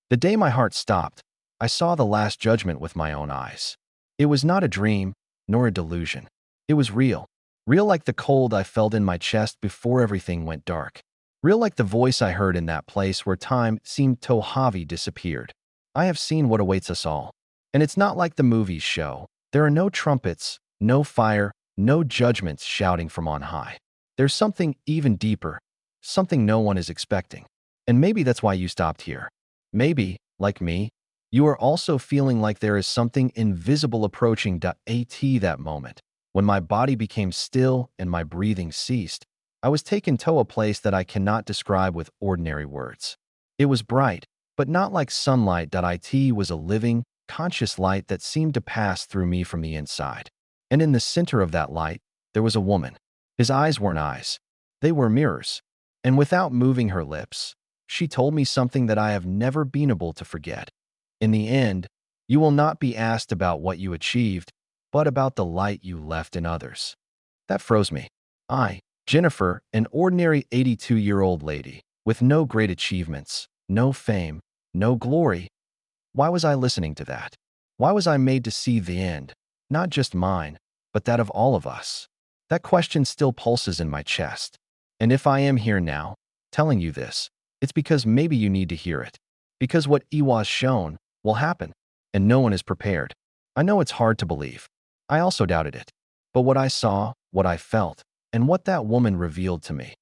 The day my heart stopped, I saw the Last Judgment with my own eyes. It was not a dream, nor a delusion. It was real. Real like the cold I felt in my chest before everything went dark. Real like the voice I heard in that place where time seemed to have disappeared. I have seen what awaits us all. And it's not like the movies show. There are no trumpets, no fire, no judgments shouting from on high. There's something even deeper, something no one is expecting. And maybe that's why you stopped here. Maybe, like me, you are also feeling like there is something invisible approaching. At that moment, when my body became still and my breathing ceased, I was taken to a place that I cannot describe with ordinary words. It was bright, but not like sunlight. It was a living, conscious light that seemed to pass through me from the inside. And in the center of that light, there was a woman. His eyes weren't eyes. They were mirrors. And without moving her lips, she told me something that I have never been able to forget. In the end, you will not be asked about what you achieved, but about the light you left in others. That froze me. I, Jennifer, an ordinary 82-year-old lady, with no great achievements, no fame, no glory. Why was I listening to that? Why was I made to see the end, not just mine, but that of all of us? That question still pulses in my chest. And if I am here now, telling you this, it's because maybe you need to hear it. Because what was shown will happen, and no one is prepared. I know it's hard to believe. I also doubted it. But what I saw, what I felt, and what that woman revealed to me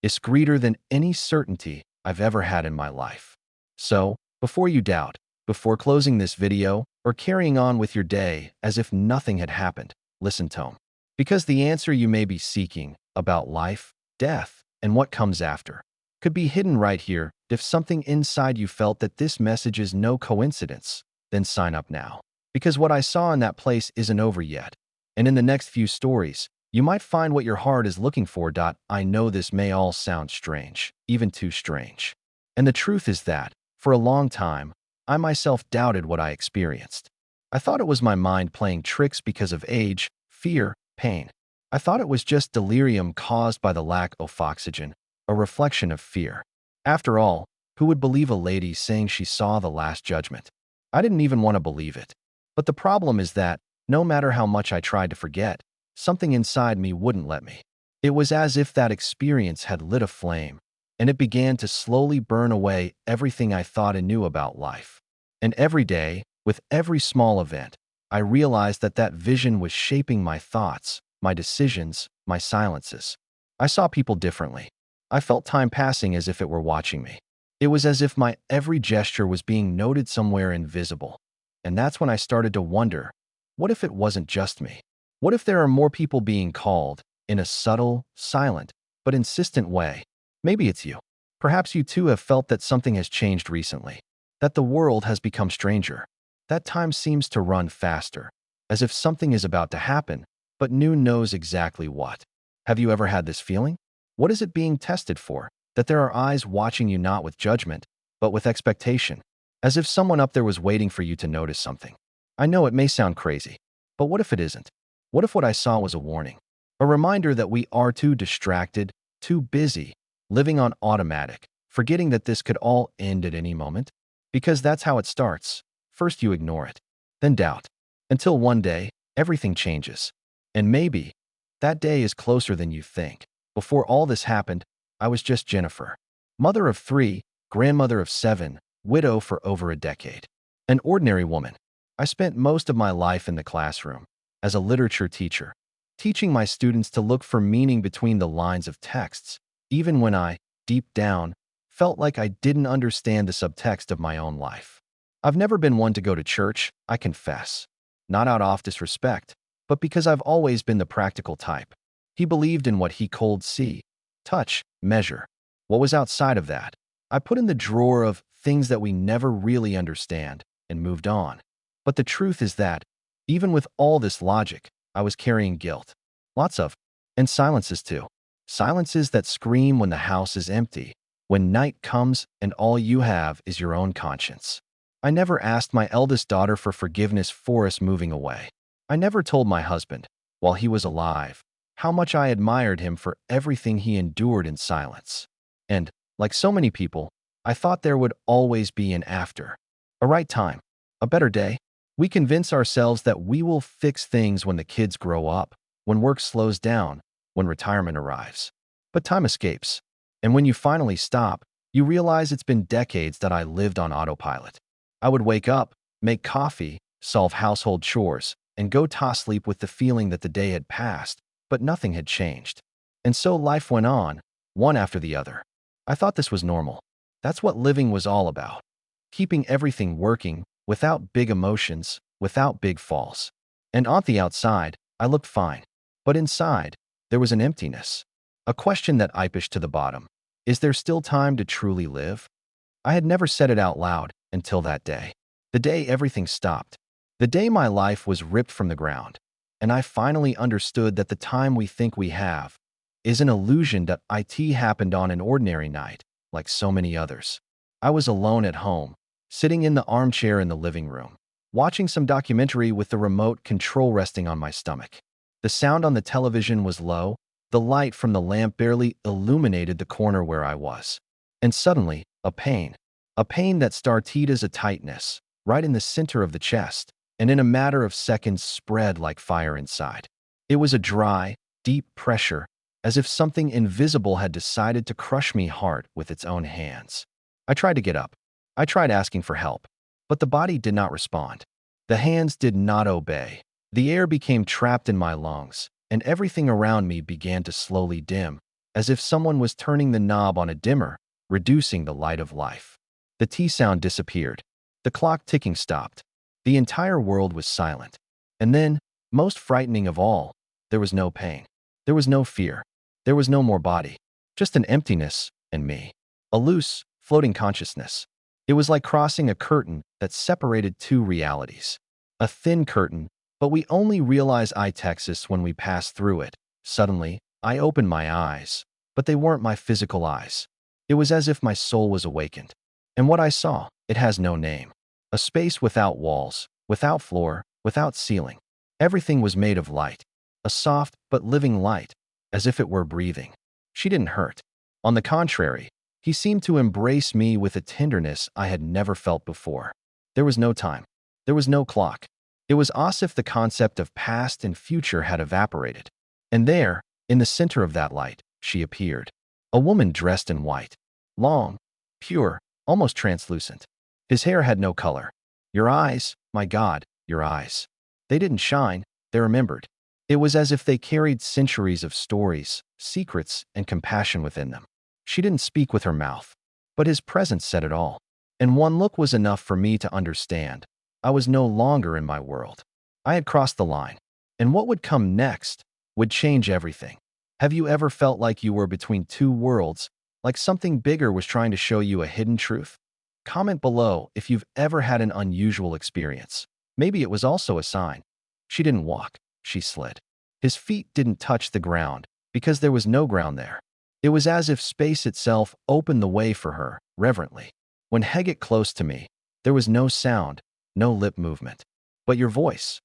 is greater than any certainty I've ever had in my life. So, before you doubt, before closing this video or carrying on with your day as if nothing had happened, listen to him. Because the answer you may be seeking about life, death, and what comes after could be hidden right here. If something inside you felt that this message is no coincidence, then sign up now. Because what I saw in that place isn't over yet. And in the next few stories, you might find what your heart is looking for. I know this may all sound strange, even too strange. And the truth is that, for a long time, I myself doubted what I experienced. I thought it was my mind playing tricks because of age, fear, pain. I thought it was just delirium caused by the lack of oxygen, a reflection of fear. After all, who would believe a lady saying she saw the Last Judgment? I didn't even want to believe it. But the problem is that, no matter how much I tried to forget, something inside me wouldn't let me. It was as if that experience had lit a flame, and it began to slowly burn away everything I thought and knew about life. And every day, with every small event, I realized that that vision was shaping my thoughts, my decisions, my silences. I saw people differently. I felt time passing as if it were watching me. It was as if my every gesture was being noted somewhere invisible. And that's when I started to wonder, what if it wasn't just me? What if there are more people being called, in a subtle, silent, but insistent way? Maybe it's you. Perhaps you too have felt that something has changed recently, that the world has become stranger, that time seems to run faster, as if something is about to happen, but no knows exactly what. Have you ever had this feeling? What is it being tested for? That there are eyes watching you not with judgment, but with expectation, as if someone up there was waiting for you to notice something. I know it may sound crazy, but what if it isn't? What if what I saw was a warning? A reminder that we are too distracted, too busy, living on automatic, forgetting that this could all end at any moment? Because that's how it starts. First you ignore it, then doubt, until one day, everything changes. And maybe that day is closer than you think. Before all this happened, I was just Jennifer, mother of 3, grandmother of 7, widow for over a decade. An ordinary woman. I spent most of my life in the classroom, as a literature teacher, teaching my students to look for meaning between the lines of texts, even when I, deep down, felt like I didn't understand the subtext of my own life. I've never been one to go to church, I confess. Not out of disrespect, but because I've always been the practical type. He believed in what he called see, touch, measure. What was outside of that, I put in the drawer of things that we never really understand and moved on. But the truth is that, even with all this logic, I was carrying guilt. Lots of, and silences too. Silences that scream when the house is empty, when night comes and all you have is your own conscience. I never asked my eldest daughter for forgiveness for us moving away. I never told my husband, while he was alive, how much I admired him for everything he endured in silence. And, like so many people, I thought there would always be an after. A right time. A better day. We convince ourselves that we will fix things when the kids grow up, when work slows down, when retirement arrives. But time escapes. And when you finally stop, you realize it's been decades that I lived on autopilot. I would wake up, make coffee, solve household chores, and go to sleep with the feeling that the day had passed, but nothing had changed. And so life went on, one after the other. I thought this was normal. That's what living was all about. Keeping everything working, without big emotions, without big falls. And on the outside, I looked fine. But inside, there was an emptiness. A question that I pushed to the bottom. Is there still time to truly live? I had never said it out loud until that day. The day everything stopped. The day my life was ripped from the ground. And I finally understood that the time we think we have is an illusion that it happened on an ordinary night, like so many others. I was alone at home, sitting in the armchair in the living room, watching some documentary with the remote control resting on my stomach. The sound on the television was low, the light from the lamp barely illuminated the corner where I was. And suddenly, a pain that started as a tightness, right in the center of the chest, and in a matter of seconds spread like fire inside. It was a dry, deep pressure, as if something invisible had decided to crush me hard with its own hands. I tried to get up. I tried asking for help, but the body did not respond. The hands did not obey. The air became trapped in my lungs, and everything around me began to slowly dim, as if someone was turning the knob on a dimmer, reducing the light of life. The T sound disappeared. The clock ticking stopped. The entire world was silent. And then, most frightening of all, there was no pain. There was no fear. There was no more body. Just an emptiness and me. A loose, floating consciousness. It was like crossing a curtain that separated two realities. A thin curtain, but we only realize Texas when we pass through it. Suddenly, I opened my eyes, but they weren't my physical eyes. It was as if my soul was awakened. And what I saw, it has no name. A space without walls, without floor, without ceiling. Everything was made of light. A soft but living light, as if it were breathing. She didn't hurt. On the contrary, he seemed to embrace me with a tenderness I had never felt before. There was no time. There was no clock. It was as if the concept of past and future had evaporated. And there, in the center of that light, she appeared. A woman dressed in white. Long, pure, almost translucent. His hair had no color. Your eyes, my God, your eyes. They didn't shine, they remembered. It was as if they carried centuries of stories, secrets, and compassion within them. She didn't speak with her mouth, but his presence said it all. And one look was enough for me to understand. I was no longer in my world. I had crossed the line. And what would come next would change everything. Have you ever felt like you were between two worlds, like something bigger was trying to show you a hidden truth? Comment below if you've ever had an unusual experience. Maybe it was also a sign. She didn't walk, she slid. His feet didn't touch the ground, because there was no ground there. It was as if space itself opened the way for her, reverently. When he got close to me, there was no sound, no lip movement. But your voice.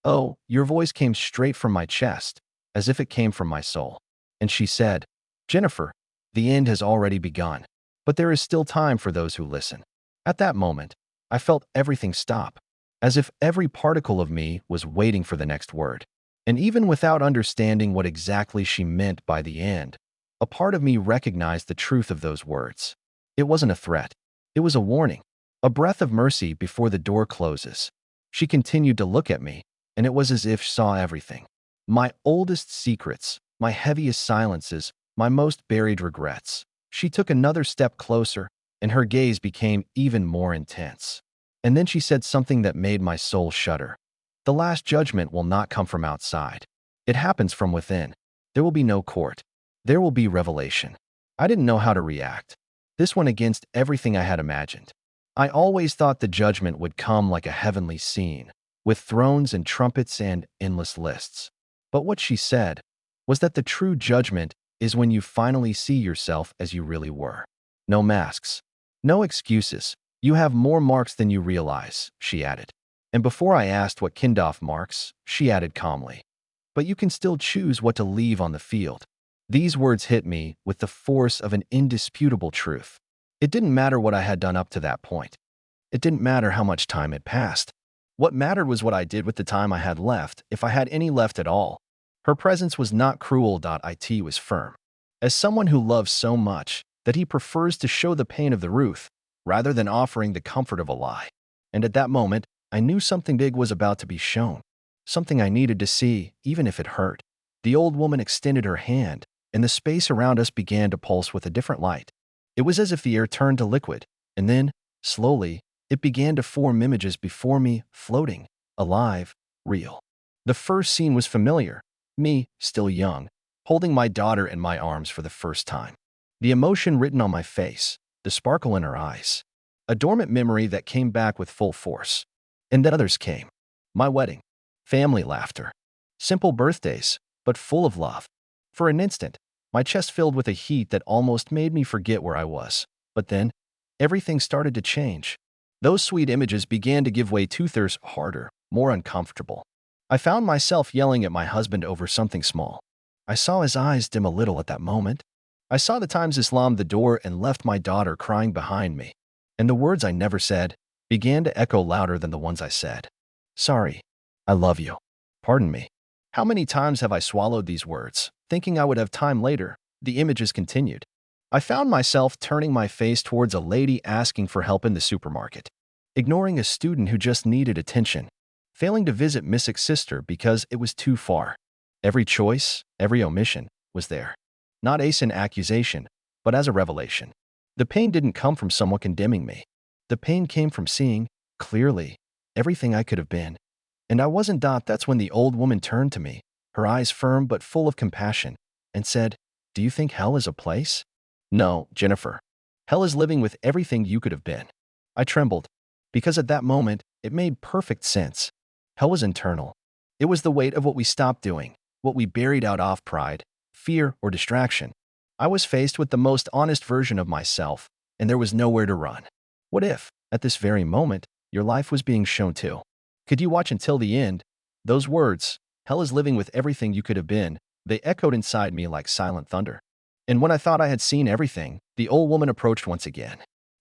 Oh, your voice came straight from my chest, as if it came from my soul. And she said, Jennifer, the end has already begun. But there is still time for those who listen. At that moment, I felt everything stop, as if every particle of me was waiting for the next word. And even without understanding what exactly she meant by the end, a part of me recognized the truth of those words. It wasn't a threat. It was a warning, a breath of mercy before the door closes. She continued to look at me, and it was as if she saw everything. My oldest secrets, my heaviest silences, my most buried regrets. She took another step closer, and her gaze became even more intense. And then she said something that made my soul shudder. The last judgment will not come from outside. It happens from within. There will be no court. There will be revelation. I didn't know how to react. This went against everything I had imagined. I always thought the judgment would come like a heavenly scene, with thrones and trumpets and endless lists. But what she said was that the true judgment is when you finally see yourself as you really were. No masks. No excuses. You have more marks than you realize, she added. And before I asked what kind of marks, she added calmly, but you can still choose what to leave on the field. These words hit me with the force of an indisputable truth. It didn't matter what I had done up to that point. It didn't matter how much time had passed. What mattered was what I did with the time I had left, if I had any left at all. Her presence was not cruel. It was firm. As someone who loves so much that he prefers to show the pain of the truth rather than offering the comfort of a lie. And at that moment, I knew something big was about to be shown. Something I needed to see, even if it hurt. The old woman extended her hand, and the space around us began to pulse with a different light. It was as if the air turned to liquid, and then, slowly, it began to form images before me, floating, alive, real. The first scene was familiar. Me, still young, holding my daughter in my arms for the first time. The emotion written on my face, the sparkle in her eyes. A dormant memory that came back with full force. And then others came. My wedding. Family laughter. Simple birthdays, but full of love. For an instant, my chest filled with a heat that almost made me forget where I was. But then, everything started to change. Those sweet images began to give way to thirst, harder, more uncomfortable. I found myself yelling at my husband over something small. I saw his eyes dim a little at that moment. I saw the times he slammed the door and left my daughter crying behind me. And the words I never said began to echo louder than the ones I said. Sorry. I love you. Pardon me. How many times have I swallowed these words, thinking I would have time later? The images continued. I found myself turning my face towards a lady asking for help in the supermarket, ignoring a student who just needed attention, failing to visit Miss's sister because it was too far. Every choice, every omission was there. Not as an accusation, but as a revelation. The pain didn't come from someone condemning me. The pain came from seeing, clearly, everything I could have been. And I wasn't. That's when the old woman turned to me, her eyes firm but full of compassion, and said, "Do you think hell is a place?" "No, Jennifer. Hell is living with everything you could have been." I trembled, because at that moment, it made perfect sense. Hell was internal. It was the weight of what we stopped doing, what we buried out of pride, fear, or distraction. I was faced with the most honest version of myself, and there was nowhere to run. What if, at this very moment, your life was being shown too? Could you watch until the end? Those words, hell is living with everything you could have been, they echoed inside me like silent thunder. And when I thought I had seen everything, the old woman approached once again.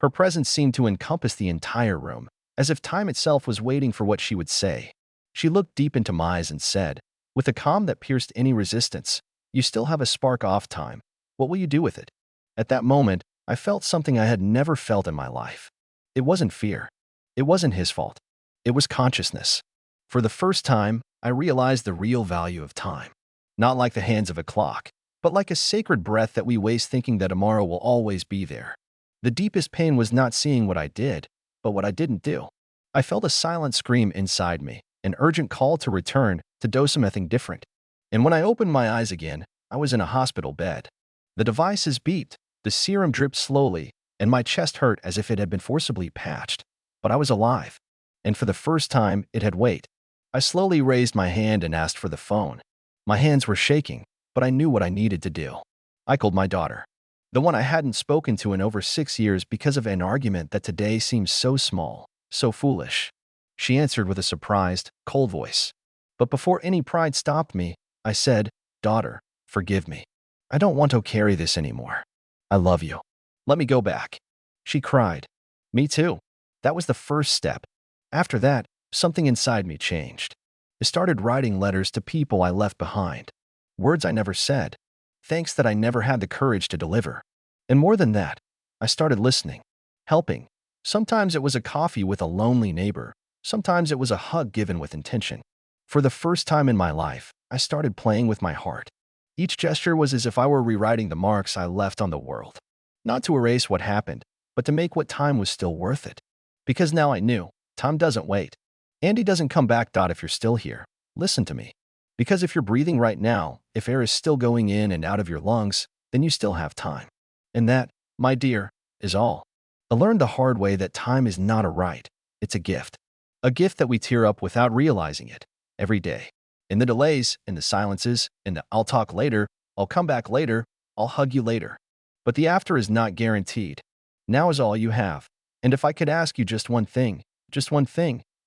Her presence seemed to encompass the entire room, as if time itself was waiting for what she would say. She looked deep into my eyes and said, with a calm that pierced any resistance, "You still have a spark of time. What will you do with it?" At that moment, I felt something I had never felt in my life. It wasn't fear. It wasn't his fault. It was consciousness. For the first time, I realized the real value of time. Not like the hands of a clock, but like a sacred breath that we waste thinking that tomorrow will always be there. The deepest pain was not seeing what I did, but what I didn't do. I felt a silent scream inside me, an urgent call to return, to do something different. And when I opened my eyes again, I was in a hospital bed. The devices beeped, the serum dripped slowly, and my chest hurt as if it had been forcibly patched. But I was alive. And for the first time, it had weight. I slowly raised my hand and asked for the phone. My hands were shaking, but I knew what I needed to do. I called my daughter, the one I hadn't spoken to in over 6 years because of an argument that today seemed so small, so foolish. She answered with a surprised, cold voice. But before any pride stopped me, I said, "Daughter, forgive me. I don't want to carry this anymore. I love you. Let me go back." She cried. Me too. That was the first step. After that, something inside me changed. I started writing letters to people I left behind. Words I never said. Thanks that I never had the courage to deliver. And more than that, I started listening. Helping. Sometimes it was a coffee with a lonely neighbor. Sometimes it was a hug given with intention. For the first time in my life, I started playing with my heart. Each gesture was as if I were rewriting the marks I left on the world. Not to erase what happened, but to make what time was still worth it. Because now I knew, time doesn't wait. Andy doesn't come back. If you're still here, listen to me. Because if you're breathing right now, if air is still going in and out of your lungs, then you still have time. And that, my dear, is all. I learned the hard way that time is not a right, it's a gift. A gift that we tear up without realizing it, every day. In the delays, in the silences, in the "I'll talk later," "I'll come back later," "I'll hug you later." But the after is not guaranteed. Now is all you have. And if I could ask you just one thing,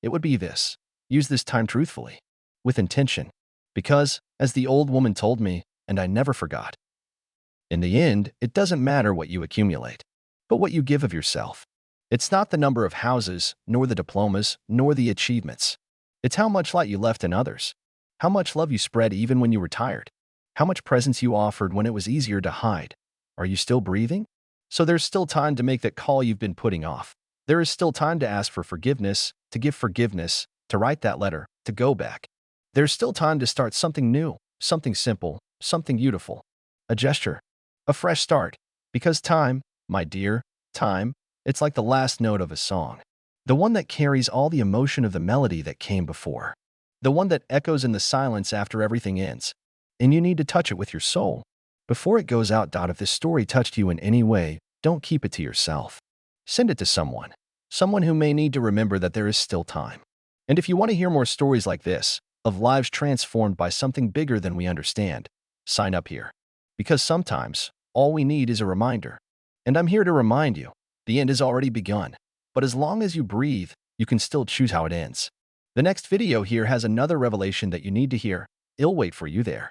it would be this. Use this time truthfully, with intention. Because, as the old woman told me, and I never forgot, in the end, it doesn't matter what you accumulate. but what you give of yourself. It's not the number of houses, nor the diplomas, nor the achievements. It's how much light you left in others, how much love you spread even when you were tired, how much presence you offered when it was easier to hide. Are you still breathing? So there's still time to make that call you've been putting off. There is still time to ask for forgiveness, to give forgiveness, to write that letter, to go back. There's still time to start something new, something simple, something beautiful. A gesture, a fresh start. Because time, my dear, time, it's like the last note of a song. The one that carries all the emotion of the melody that came before. The one that echoes in the silence after everything ends. And you need to touch it with your soul. Before it goes out. If this story touched you in any way, don't keep it to yourself. Send it to someone. Someone who may need to remember that there is still time. And if you want to hear more stories like this, of lives transformed by something bigger than we understand, sign up here. Because sometimes, all we need is a reminder. And I'm here to remind you, the end has already begun. But as long as you breathe, you can still choose how it ends. The next video here has another revelation that you need to hear. It'll wait for you there.